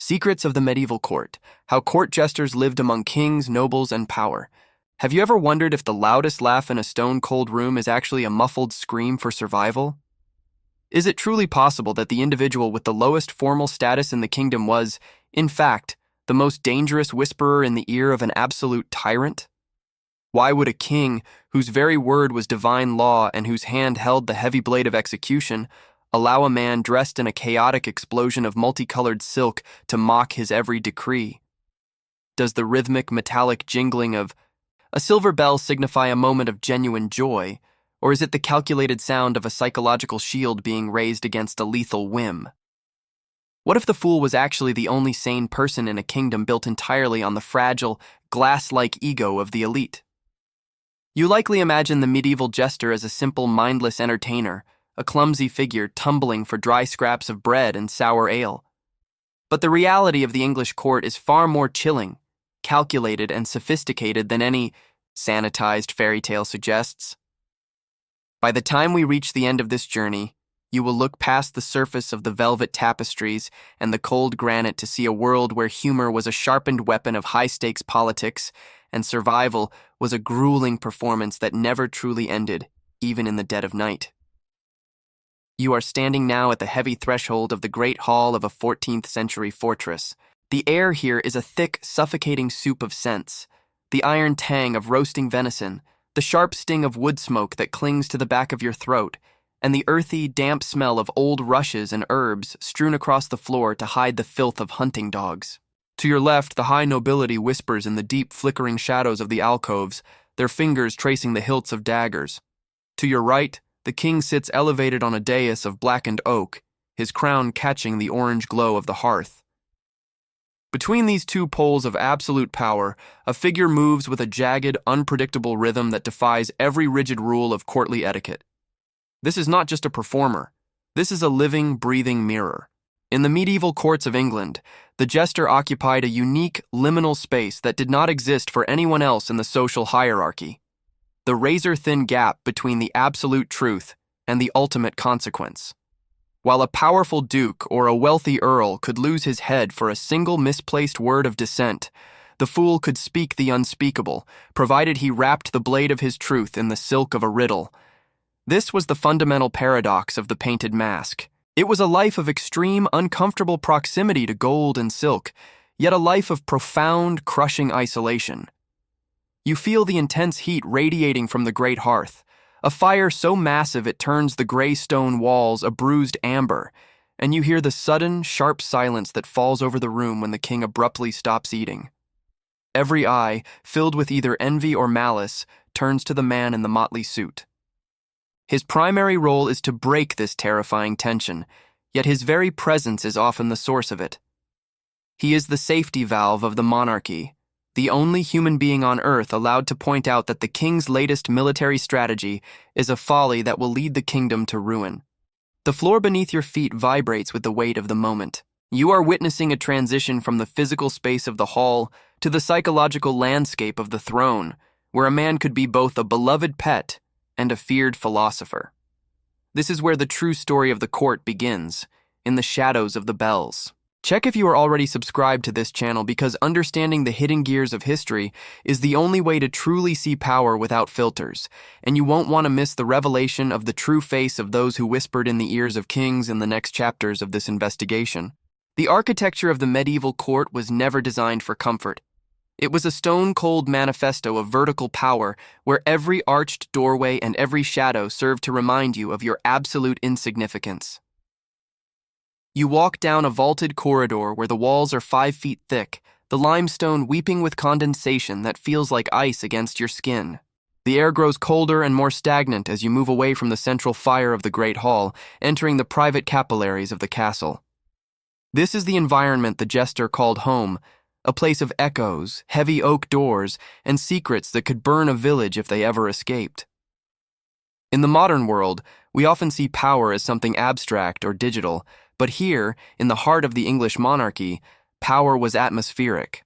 Secrets of the Medieval Court, How Court Jesters Lived Among Kings, Nobles, and Power. Have you ever wondered if the loudest laugh in a stone-cold room is actually a muffled scream for survival? Is it truly possible that the individual with the lowest formal status in the kingdom was, in fact, the most dangerous whisperer in the ear of an absolute tyrant? Why would a king, whose very word was divine law and whose hand held the heavy blade of execution, allow a man dressed in a chaotic explosion of multicolored silk to mock his every decree? Does the rhythmic, metallic jingling of a silver bell signify a moment of genuine joy, or is it the calculated sound of a psychological shield being raised against a lethal whim? What if the fool was actually the only sane person in a kingdom built entirely on the fragile, glass-like ego of the elite? You likely imagine the medieval jester as a simple, mindless entertainer, a clumsy figure tumbling for dry scraps of bread and sour ale. But the reality of the English court is far more chilling, calculated, and sophisticated than any sanitized fairy tale suggests. By the time we reach the end of this journey, you will look past the surface of the velvet tapestries and the cold granite to see a world where humor was a sharpened weapon of high-stakes politics and survival was a grueling performance that never truly ended, even in the dead of night. You are standing now at the heavy threshold of the great hall of a 14th-century fortress. The air here is a thick, suffocating soup of scents, the iron tang of roasting venison, the sharp sting of wood smoke that clings to the back of your throat, and the earthy, damp smell of old rushes and herbs strewn across the floor to hide the filth of hunting dogs. To your left, the high nobility whispers in the deep, flickering shadows of the alcoves, their fingers tracing the hilts of daggers. To your right, the king sits elevated on a dais of blackened oak, his crown catching the orange glow of the hearth. Between these two poles of absolute power, a figure moves with a jagged, unpredictable rhythm that defies every rigid rule of courtly etiquette. This is not just a performer. This is a living, breathing mirror. In the medieval courts of England, the jester occupied a unique, liminal space that did not exist for anyone else in the social hierarchy. The razor-thin gap between the absolute truth and the ultimate consequence. While a powerful duke or a wealthy earl could lose his head for a single misplaced word of dissent, the fool could speak the unspeakable, provided he wrapped the blade of his truth in the silk of a riddle. This was the fundamental paradox of the painted mask. It was a life of extreme, uncomfortable proximity to gold and silk, yet a life of profound, crushing isolation. You feel the intense heat radiating from the great hearth, a fire so massive it turns the gray stone walls a bruised amber, and you hear the sudden, sharp silence that falls over the room when the king abruptly stops eating. Every eye, filled with either envy or malice, turns to the man in the motley suit. His primary role is to break this terrifying tension, yet his very presence is often the source of it. He is the safety valve of the monarchy, the only human being on earth allowed to point out that the king's latest military strategy is a folly that will lead the kingdom to ruin. The floor beneath your feet vibrates with the weight of the moment. You are witnessing a transition from the physical space of the hall to the psychological landscape of the throne, where a man could be both a beloved pet and a feared philosopher. This is where the true story of the court begins, in the shadows of the bells. Check if you are already subscribed to this channel because understanding the hidden gears of history is the only way to truly see power without filters, and you won't want to miss the revelation of the true face of those who whispered in the ears of kings in the next chapters of this investigation. The architecture of the medieval court was never designed for comfort. It was a stone-cold manifesto of vertical power where every arched doorway and every shadow served to remind you of your absolute insignificance. You walk down a vaulted corridor where the walls are 5 feet thick, the limestone weeping with condensation that feels like ice against your skin. The air grows colder and more stagnant as you move away from the central fire of the great hall, entering the private capillaries of the castle. This is the environment the jester called home, a place of echoes, heavy oak doors, and secrets that could burn a village if they ever escaped. In the modern world, we often see power as something abstract or digital, but here, in the heart of the English monarchy, power was atmospheric.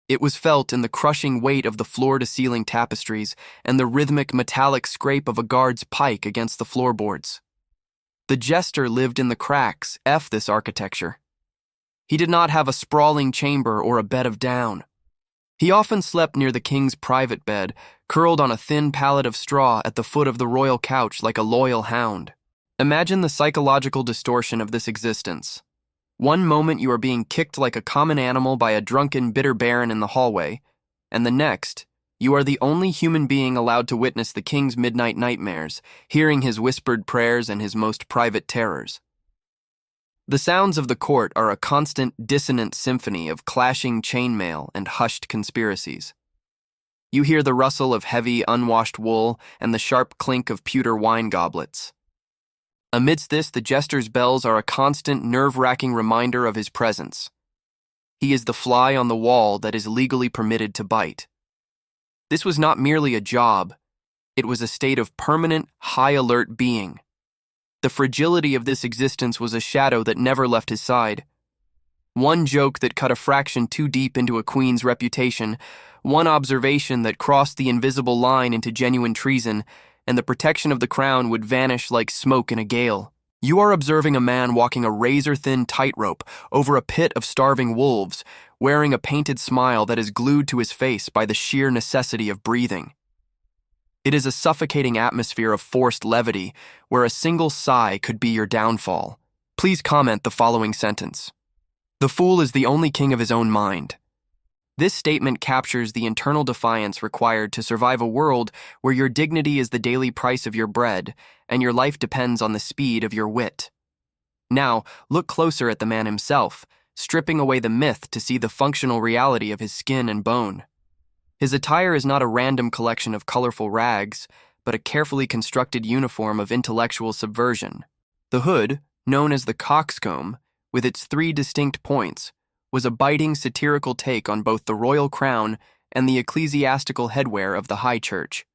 It was felt in the crushing weight of the floor-to-ceiling tapestries and the rhythmic metallic scrape of a guard's pike against the floorboards. The jester lived in the cracks, this architecture. He did not have a sprawling chamber or a bed of down. He often slept near the king's private bed, curled on a thin pallet of straw at the foot of the royal couch like a loyal hound. Imagine the psychological distortion of this existence. One moment you are being kicked like a common animal by a drunken, bitter baron in the hallway, and the next, you are the only human being allowed to witness the king's midnight nightmares, hearing his whispered prayers and his most private terrors. The sounds of the court are a constant, dissonant symphony of clashing chainmail and hushed conspiracies. You hear the rustle of heavy, unwashed wool and the sharp clink of pewter wine goblets. Amidst this, the jester's bells are a constant, nerve-wracking reminder of his presence. He is the fly on the wall that is legally permitted to bite. This was not merely a job, it was a state of permanent, high-alert being. The fragility of this existence was a shadow that never left his side. One joke that cut a fraction too deep into a queen's reputation, one observation that crossed the invisible line into genuine treason, and the protection of the crown would vanish like smoke in a gale. You are observing a man walking a razor-thin tightrope over a pit of starving wolves, wearing a painted smile that is glued to his face by the sheer necessity of breathing. It is a suffocating atmosphere of forced levity, where a single sigh could be your downfall. Please comment the following sentence. The fool is the only king of his own mind. This statement captures the internal defiance required to survive a world where your dignity is the daily price of your bread, and your life depends on the speed of your wit. Now, look closer at the man himself, stripping away the myth to see the functional reality of his skin and bone. His attire is not a random collection of colorful rags, but a carefully constructed uniform of intellectual subversion. The hood, known as the coxcomb, with its 3 distinct points, was a biting satirical take on both the royal crown and the ecclesiastical headwear of the high church,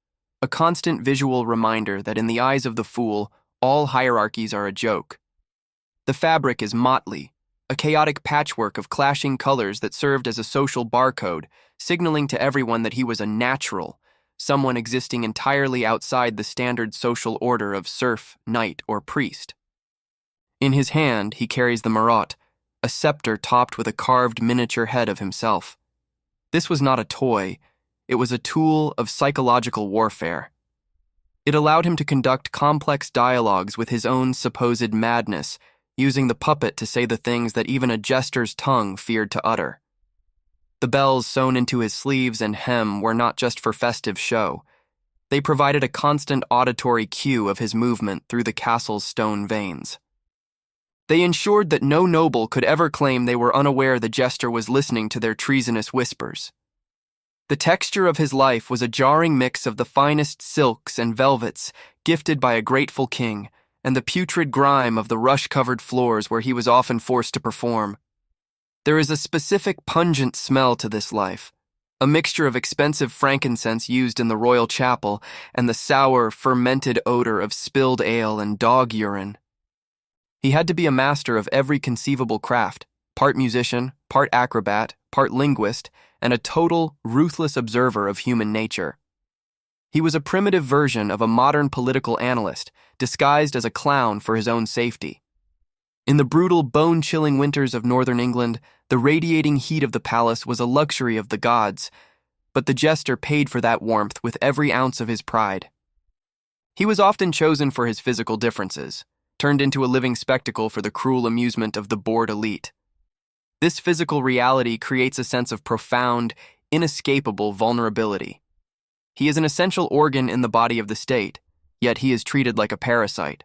a constant visual reminder that in the eyes of the fool, all hierarchies are a joke. The fabric is motley, a chaotic patchwork of clashing colors that served as a social barcode, signaling to everyone that he was a natural, someone existing entirely outside the standard social order of serf, knight, or priest. In his hand, he carries the marotte, a scepter topped with a carved miniature head of himself. This was not a toy, it was a tool of psychological warfare. It allowed him to conduct complex dialogues with his own supposed madness, using the puppet to say the things that even a jester's tongue feared to utter. The bells sewn into his sleeves and hem were not just for festive show. They provided a constant auditory cue of his movement through the castle's stone veins. They ensured that no noble could ever claim they were unaware the jester was listening to their treasonous whispers. The texture of his life was a jarring mix of the finest silks and velvets gifted by a grateful king, and the putrid grime of the rush-covered floors where he was often forced to perform. There is a specific pungent smell to this life, a mixture of expensive frankincense used in the royal chapel and the sour, fermented odor of spilled ale and dog urine. He had to be a master of every conceivable craft, part musician, part acrobat, part linguist, and a total, ruthless observer of human nature. He was a primitive version of a modern political analyst, disguised as a clown for his own safety. In the brutal, bone-chilling winters of northern England, the radiating heat of the palace was a luxury of the gods, but the jester paid for that warmth with every ounce of his pride. He was often chosen for his physical differences, turned into a living spectacle for the cruel amusement of the bored elite. This physical reality creates a sense of profound, inescapable vulnerability. He is an essential organ in the body of the state, yet he is treated like a parasite.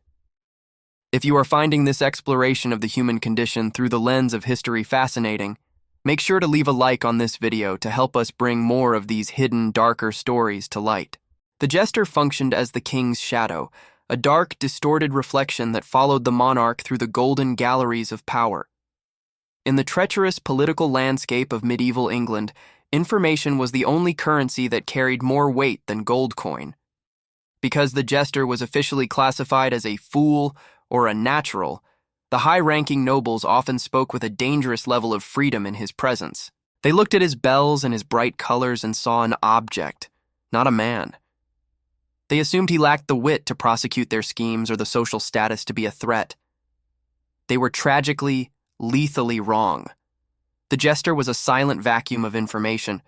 If you are finding this exploration of the human condition through the lens of history fascinating, make sure to leave a like on this video to help us bring more of these hidden, darker stories to light. The jester functioned as the king's shadow, a dark, distorted reflection that followed the monarch through the golden galleries of power. In the treacherous political landscape of medieval England, information was the only currency that carried more weight than gold coin. Because the jester was officially classified as a fool or a natural, the high-ranking nobles often spoke with a dangerous level of freedom in his presence. They looked at his bells and his bright colors and saw an object, not a man. They assumed he lacked the wit to prosecute their schemes or the social status to be a threat. They were tragically, lethally wrong. The jester was a silent vacuum of information,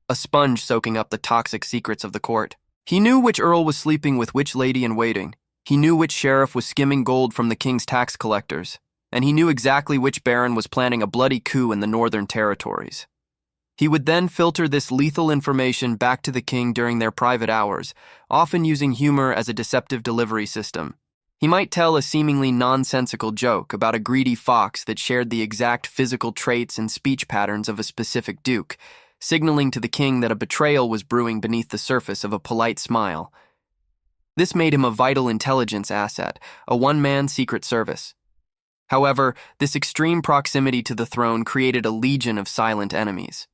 a sponge soaking up the toxic secrets of the court. He knew which earl was sleeping with which lady-in-waiting. He knew which sheriff was skimming gold from the king's tax collectors, and he knew exactly which baron was planning a bloody coup in the northern territories. He would then filter this lethal information back to the king during their private hours, often using humor as a deceptive delivery system. He might tell a seemingly nonsensical joke about a greedy fox that shared the exact physical traits and speech patterns of a specific duke, signaling to the king that a betrayal was brewing beneath the surface of a polite smile. This made him a vital intelligence asset, a one-man secret service. However, this extreme proximity to the throne created a legion of silent enemies.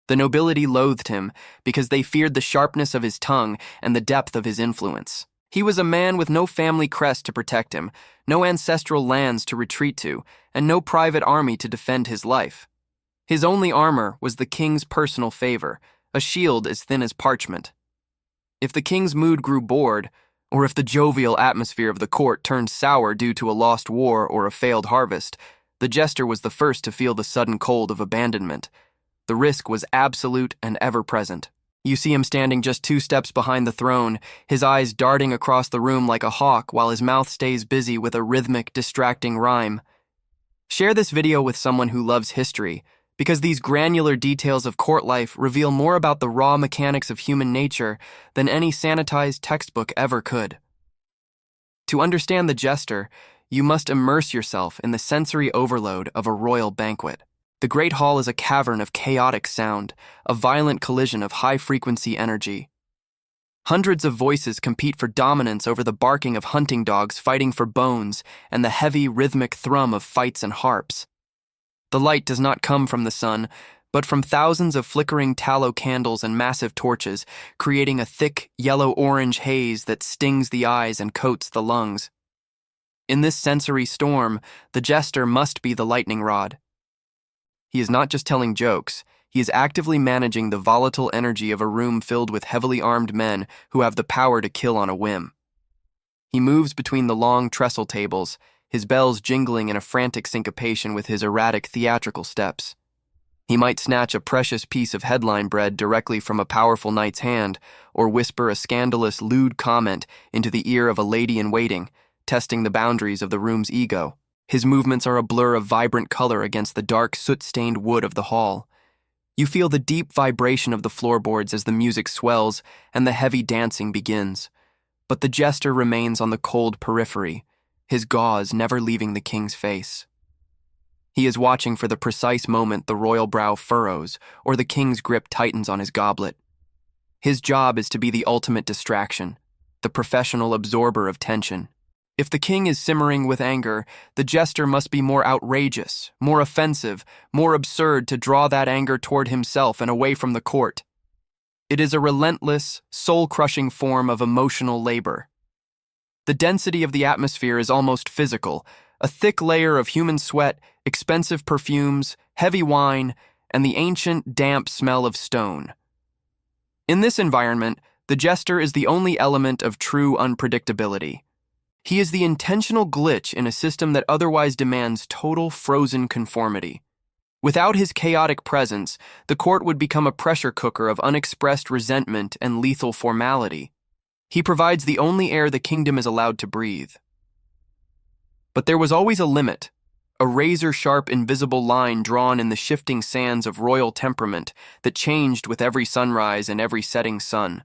The nobility loathed him because they feared the sharpness of his tongue and the depth of his influence. He was a man with no family crest to protect him, no ancestral lands to retreat to, and no private army to defend his life. His only armor was the king's personal favor, a shield as thin as parchment. If the king's mood grew bored, or if the jovial atmosphere of the court turned sour due to a lost war or a failed harvest, the jester was the first to feel the sudden cold of abandonment. The risk was absolute and ever-present. You see him standing just 2 steps behind the throne, his eyes darting across the room like a hawk while his mouth stays busy with a rhythmic, distracting rhyme. Share this video with someone who loves history, because these granular details of court life reveal more about the raw mechanics of human nature than any sanitized textbook ever could. To understand the jester, you must immerse yourself in the sensory overload of a royal banquet. The Great Hall is a cavern of chaotic sound, a violent collision of high-frequency energy. Hundreds of voices compete for dominance over the barking of hunting dogs fighting for bones and the heavy, rhythmic thrum of fights and harps. The light does not come from the sun, but from thousands of flickering tallow candles and massive torches, creating a thick, yellow-orange haze that stings the eyes and coats the lungs. In this sensory storm, the jester must be the lightning rod. He is not just telling jokes, he is actively managing the volatile energy of a room filled with heavily armed men who have the power to kill on a whim. He moves between the long trestle tables, his bells jingling in a frantic syncopation with his erratic theatrical steps. He might snatch a precious piece of headline bread directly from a powerful knight's hand, or whisper a scandalous, lewd comment into the ear of a lady-in-waiting, testing the boundaries of the room's ego. His movements are a blur of vibrant color against the dark, soot-stained wood of the hall. You feel the deep vibration of the floorboards as the music swells and the heavy dancing begins. But the jester remains on the cold periphery, his gauze never leaving the king's face. He is watching for the precise moment the royal brow furrows or the king's grip tightens on his goblet. His job is to be the ultimate distraction, the professional absorber of tension. If the king is simmering with anger, the jester must be more outrageous, more offensive, more absurd to draw that anger toward himself and away from the court. It is a relentless, soul-crushing form of emotional labor. The density of the atmosphere is almost physical, a thick layer of human sweat, expensive perfumes, heavy wine, and the ancient, damp smell of stone. In this environment, the jester is the only element of true unpredictability. He is the intentional glitch in a system that otherwise demands total frozen conformity. Without his chaotic presence, the court would become a pressure cooker of unexpressed resentment and lethal formality. He provides the only air the kingdom is allowed to breathe. But there was always a limit, a razor-sharp invisible line drawn in the shifting sands of royal temperament that changed with every sunrise and every setting sun.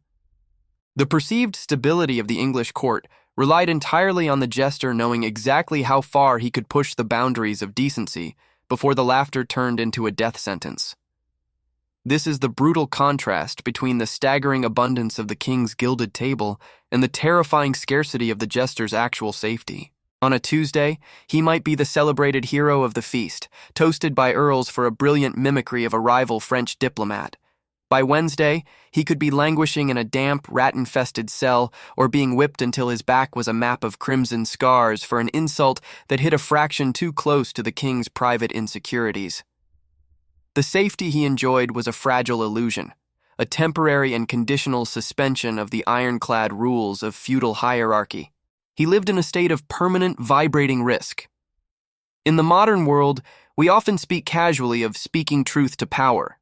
The perceived stability of the English court relied entirely on the jester knowing exactly how far he could push the boundaries of decency before the laughter turned into a death sentence. This is the brutal contrast between the staggering abundance of the king's gilded table and the terrifying scarcity of the jester's actual safety. On a Tuesday, he might be the celebrated hero of the feast, toasted by earls for a brilliant mimicry of a rival French diplomat. By Wednesday, he could be languishing in a damp, rat-infested cell or being whipped until his back was a map of crimson scars for an insult that hit a fraction too close to the king's private insecurities. The safety he enjoyed was a fragile illusion, a temporary and conditional suspension of the ironclad rules of feudal hierarchy. He lived in a state of permanent, vibrating risk. In the modern world, We often speak casually of speaking truth to power.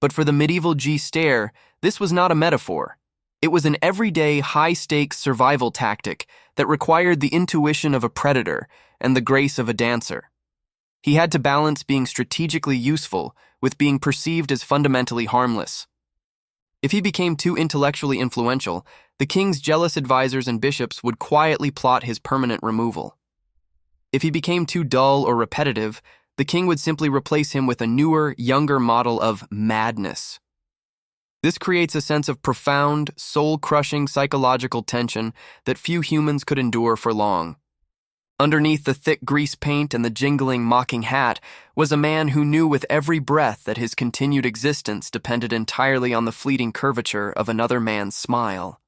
But for the medieval Jester, this was not a metaphor. It was an everyday, high-stakes survival tactic that required the intuition of a predator and the grace of a dancer. He had to balance being strategically useful with being perceived as fundamentally harmless. If he became too intellectually influential, the king's jealous advisors and bishops would quietly plot his permanent removal. If he became too dull or repetitive, the king would simply replace him with a newer, younger model of madness. This creates a sense of profound, soul-crushing psychological tension that few humans could endure for long. Underneath the thick grease paint and the jingling, mocking hat was a man who knew with every breath that his continued existence depended entirely on the fleeting curvature of another man's smile.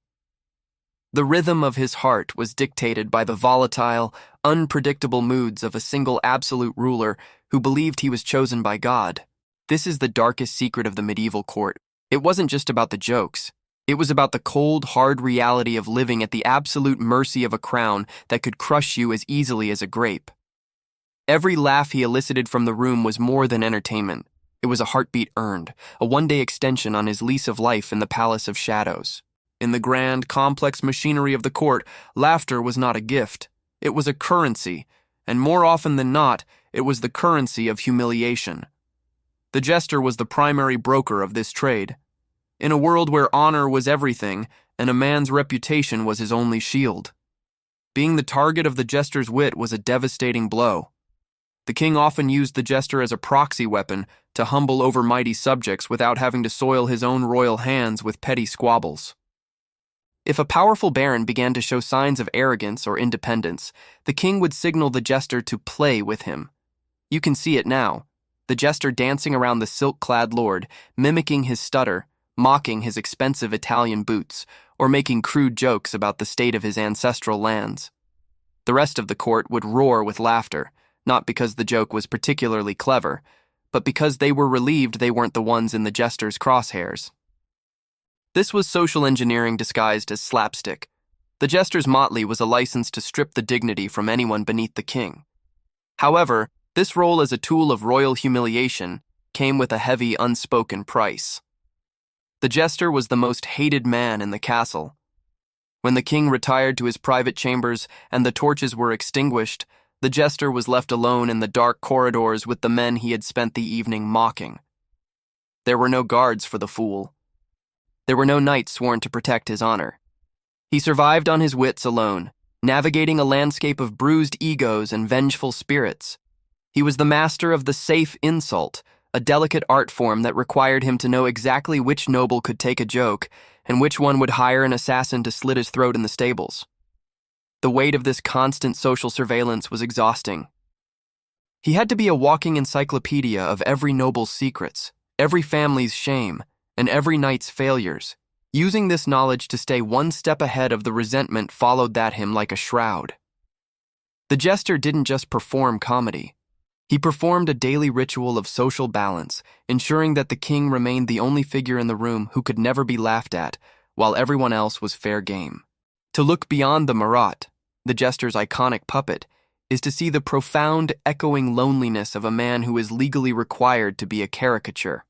The rhythm of his heart was dictated by the volatile, unpredictable moods of a single absolute ruler who believed he was chosen by God. This is the darkest secret of the medieval court. It wasn't just about the jokes. It was about the cold, hard reality of living at the absolute mercy of a crown that could crush you as easily as a grape. Every laugh he elicited from the room was more than entertainment. It was a heartbeat earned, a one-day extension on his lease of life in the Palace of Shadows. In the grand, complex machinery of the court, laughter was not a gift. It was a currency, and more often than not, it was the currency of humiliation. The jester was the primary broker of this trade. In a world where honor was everything, and a man's reputation was his only shield. Being the target of the jester's wit was a devastating blow. The king often used the jester as a proxy weapon to humble overmighty subjects without having to soil his own royal hands with petty squabbles. If a powerful baron began to show signs of arrogance or independence, the king would signal the jester to play with him. You can see it now, the jester dancing around the silk-clad lord, mimicking his stutter, mocking his expensive Italian boots, or making crude jokes about the state of his ancestral lands. The rest of the court would roar with laughter, not because the joke was particularly clever, but because they were relieved they weren't the ones in the jester's crosshairs. This was social engineering disguised as slapstick. The jester's motley was a license to strip the dignity from anyone beneath the king. However, this role as a tool of royal humiliation came with a heavy, unspoken price. The jester was the most hated man in the castle. When the king retired to his private chambers and the torches were extinguished, the jester was left alone in the dark corridors with the men he had spent the evening mocking. There were no guards for the fool. There were no knights sworn to protect his honor. He survived on his wits alone, navigating a landscape of bruised egos and vengeful spirits. He was the master of the safe insult, a delicate art form that required him to know exactly which noble could take a joke and which one would hire an assassin to slit his throat in the stables. The weight of this constant social surveillance was exhausting. He had to be a walking encyclopedia of every noble's secrets, every family's shame, and every knight's failures, using this knowledge to stay one step ahead of the resentment followed that him like a shroud. The jester didn't just perform comedy. He performed a daily ritual of social balance, ensuring that the king remained the only figure in the room who could never be laughed at, while everyone else was fair game. To look beyond the Marat, the jester's iconic puppet, is to see the profound, echoing loneliness of a man who is legally required to be a caricature.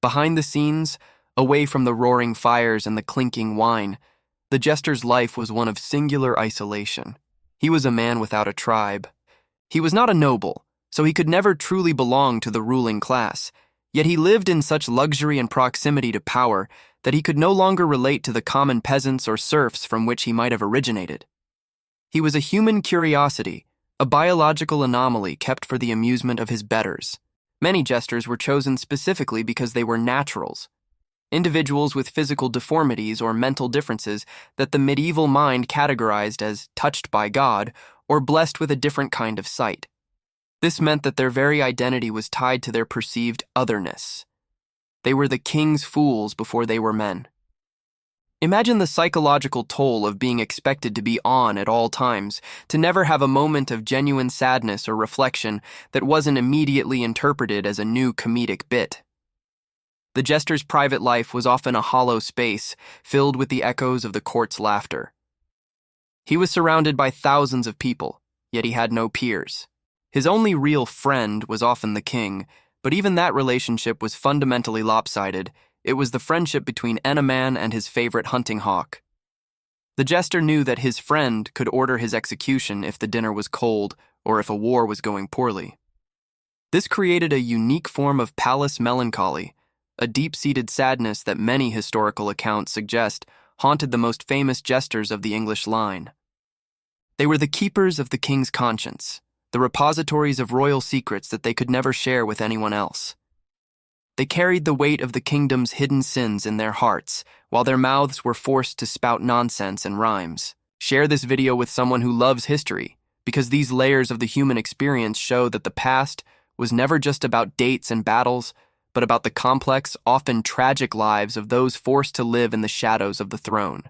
Behind the scenes, away from the roaring fires and the clinking wine, the jester's life was one of singular isolation. He was a man without a tribe. He was not a noble, so he could never truly belong to the ruling class, yet he lived in such luxury and proximity to power that he could no longer relate to the common peasants or serfs from which he might have originated. He was a human curiosity, a biological anomaly kept for the amusement of his betters. Many jesters were chosen specifically because they were naturals, individuals with physical deformities or mental differences that the medieval mind categorized as touched by God or blessed with a different kind of sight. This meant that their very identity was tied to their perceived otherness. They were the king's fools before they were men. Imagine the psychological toll of being expected to be on at all times, to never have a moment of genuine sadness or reflection that wasn't immediately interpreted as a new comedic bit. The jester's private life was often a hollow space, filled with the echoes of the court's laughter. He was surrounded by thousands of people, yet he had no peers. His only real friend was often the king, but even that relationship was fundamentally lopsided. It was the friendship between Ennaman and his favorite hunting hawk. The jester knew that his friend could order his execution if the dinner was cold or if a war was going poorly. This created a unique form of palace melancholy, a deep-seated sadness that many historical accounts suggest haunted the most famous jesters of the English line. They were the keepers of the king's conscience, the repositories of royal secrets that they could never share with anyone else. They carried the weight of the kingdom's hidden sins in their hearts, while their mouths were forced to spout nonsense and rhymes. Share this video with someone who loves history, because these layers of the human experience show that the past was never just about dates and battles, but about the complex, often tragic lives of those forced to live in the shadows of the throne.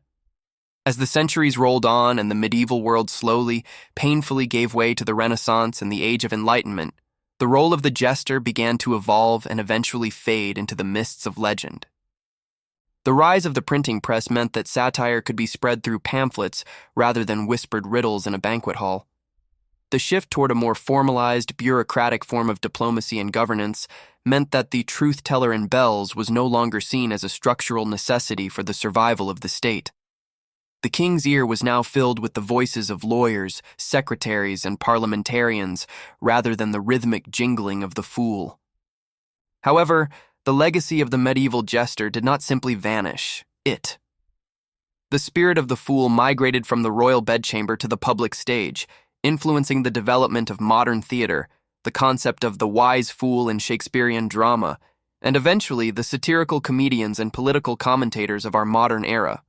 As the centuries rolled on and the medieval world slowly, painfully gave way to the Renaissance and the Age of Enlightenment, the role of the jester began to evolve and eventually fade into the mists of legend. The rise of the printing press meant that satire could be spread through pamphlets rather than whispered riddles in a banquet hall. The shift toward a more formalized, bureaucratic form of diplomacy and governance meant that the truth-teller in bells was no longer seen as a structural necessity for the survival of the state. The king's ear was now filled with the voices of lawyers, secretaries, and parliamentarians, rather than the rhythmic jingling of the fool. However, the legacy of the medieval jester did not simply vanish. The spirit of the fool migrated from the royal bedchamber to the public stage, influencing the development of modern theater, the concept of the wise fool in Shakespearean drama, and eventually the satirical comedians and political commentators of our modern era.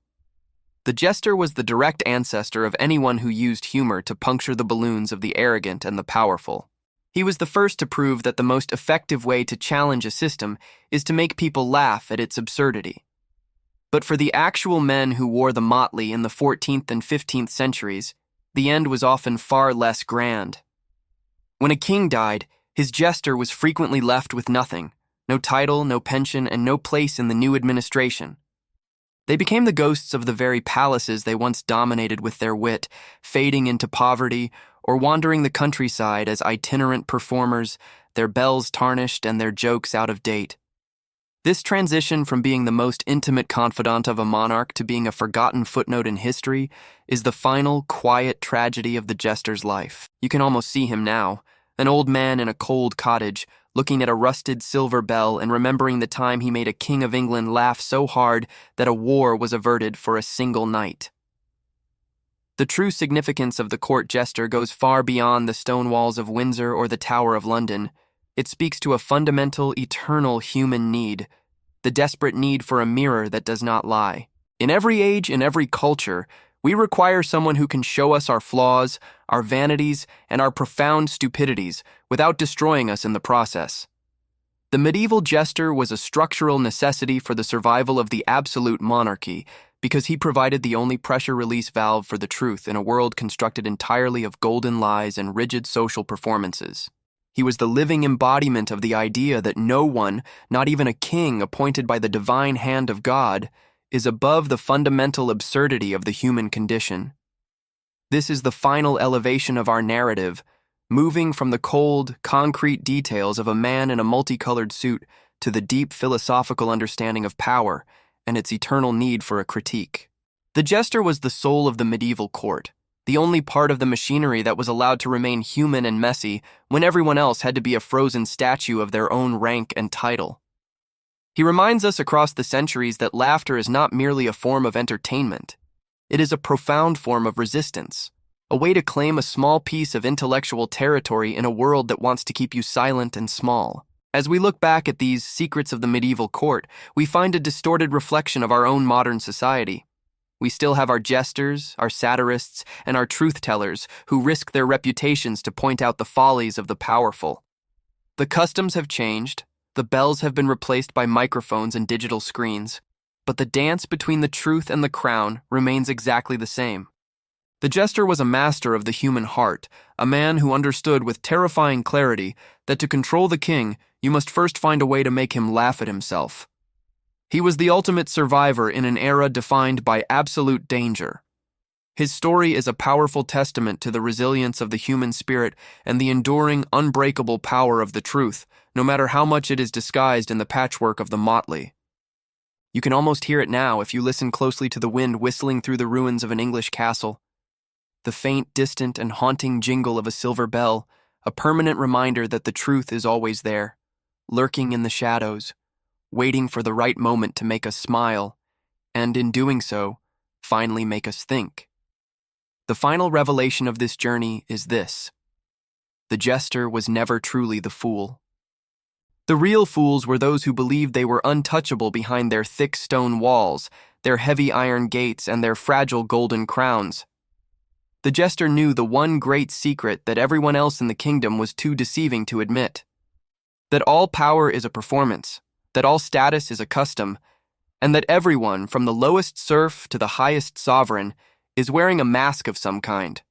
The jester was the direct ancestor of anyone who used humor to puncture the balloons of the arrogant and the powerful. He was the first to prove that the most effective way to challenge a system is to make people laugh at its absurdity. But for the actual men who wore the motley in the 14th and 15th centuries, the end was often far less grand. When a king died, his jester was frequently left with nothing, no title, no pension, and no place in the new administration. They became the ghosts of the very palaces they once dominated with their wit, fading into poverty or wandering the countryside as itinerant performers, their bells tarnished and their jokes out of date. This transition from being the most intimate confidant of a monarch to being a forgotten footnote in history is the final, quiet tragedy of the jester's life. You can almost see him now, an old man in a cold cottage, looking at a rusted silver bell and remembering the time he made a king of England laugh so hard that a war was averted for a single night. The true significance of the court jester goes far beyond the stone walls of Windsor or the Tower of London. It speaks to a fundamental, eternal human need, the desperate need for a mirror that does not lie. In every age, in every culture, we require someone who can show us our flaws, our vanities, and our profound stupidities without destroying us in the process. The medieval jester was a structural necessity for the survival of the absolute monarchy because he provided the only pressure release valve for the truth in a world constructed entirely of golden lies and rigid social performances. He was the living embodiment of the idea that no one, not even a king appointed by the divine hand of God, is above the fundamental absurdity of the human condition. This is the final elevation of our narrative, moving from the cold, concrete details of a man in a multicolored suit to the deep philosophical understanding of power and its eternal need for a critique. The jester was the soul of the medieval court, the only part of the machinery that was allowed to remain human and messy when everyone else had to be a frozen statue of their own rank and title. He reminds us across the centuries that laughter is not merely a form of entertainment. It is a profound form of resistance, a way to claim a small piece of intellectual territory in a world that wants to keep you silent and small. As we look back at these secrets of the medieval court, we find a distorted reflection of our own modern society. We still have our jesters, our satirists, and our truth-tellers who risk their reputations to point out the follies of the powerful. The customs have changed, the bells have been replaced by microphones and digital screens, but the dance between the truth and the crown remains exactly the same. The jester was a master of the human heart, a man who understood with terrifying clarity that to control the king, you must first find a way to make him laugh at himself. He was the ultimate survivor in an era defined by absolute danger. His story is a powerful testament to the resilience of the human spirit and the enduring, unbreakable power of the truth, no matter how much it is disguised in the patchwork of the motley. You can almost hear it now if you listen closely to the wind whistling through the ruins of an English castle. The faint, distant, and haunting jingle of a silver bell, a permanent reminder that the truth is always there, lurking in the shadows, waiting for the right moment to make us smile, and in doing so, finally make us think. The final revelation of this journey is this: the jester was never truly the fool. The real fools were those who believed they were untouchable behind their thick stone walls, their heavy iron gates, and their fragile golden crowns. The jester knew the one great secret that everyone else in the kingdom was too deceiving to admit: that all power is a performance, that all status is a custom, and that everyone, from the lowest serf to the highest sovereign, is wearing a mask of some kind.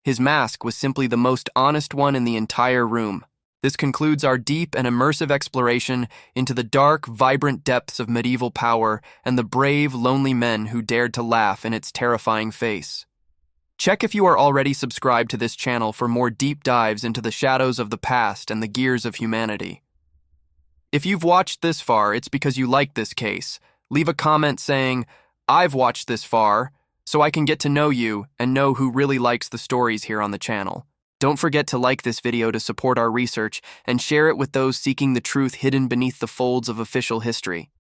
His mask was simply the most honest one in the entire room. This concludes our deep and immersive exploration into the dark, vibrant depths of medieval power and the brave, lonely men who dared to laugh in its terrifying face. Check if you are already subscribed to this channel for more deep dives into the shadows of the past and the gears of humanity. If you've watched this far, it's because you like this case. Leave a comment saying, "I've watched this far," so I can get to know you and know who really likes the stories here on the channel. Don't forget to like this video to support our research and share it with those seeking the truth hidden beneath the folds of official history.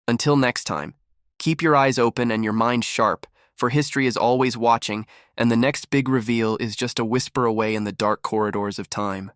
Until next time, keep your eyes open and your mind sharp, for history is always watching, and the next big reveal is just a whisper away in the dark corridors of time.